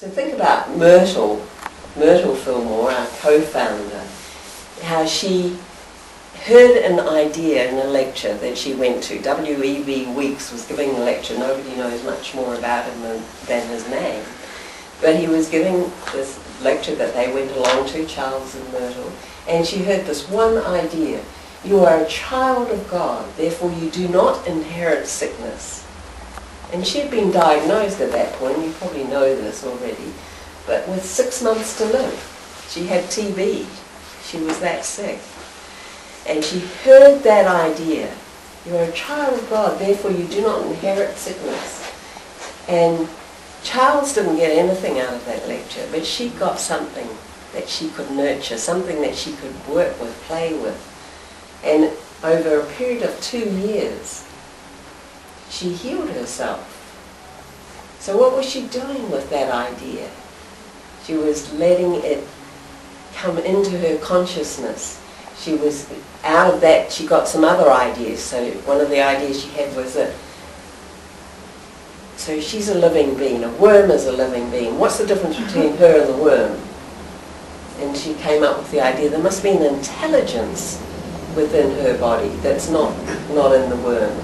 So think about Myrtle Fillmore, our co-founder, how she heard an idea in a lecture that she went to. W.E.B. Weeks was giving a lecture. Nobody knows much more about him than his name. But he was giving this lecture that they went along to, Charles and Myrtle, and she heard this one idea. You are a child of God, therefore you do not inherit sickness. And she had been diagnosed at that point, you probably know this already, but with 6 months to live. She had TB. She was that sick. And she heard that idea. You are a child of God, therefore you do not inherit sickness. And Charles didn't get anything out of that lecture, but she got something that she could nurture, something that she could work with, play with. And over a period of 2 years, she healed herself. So what was she doing with that idea? She was letting it come into her consciousness. She was, out of that, she got some other ideas. So one of the ideas she had was that, so she's a living being, a worm is a living being. What's the difference between her and the worm? And she came up with the idea there must be an intelligence within her body that's not in the worm.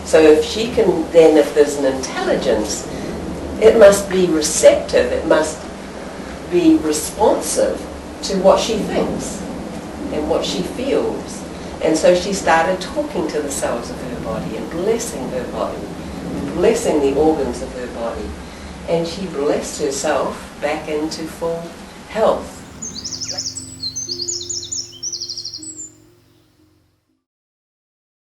So if she can then, if there's an intelligence, it must be receptive, it must be responsive to what she thinks and what she feels. And so she started talking to the cells of her body and blessing her body, and blessing the organs of her body. And she blessed herself back into full health.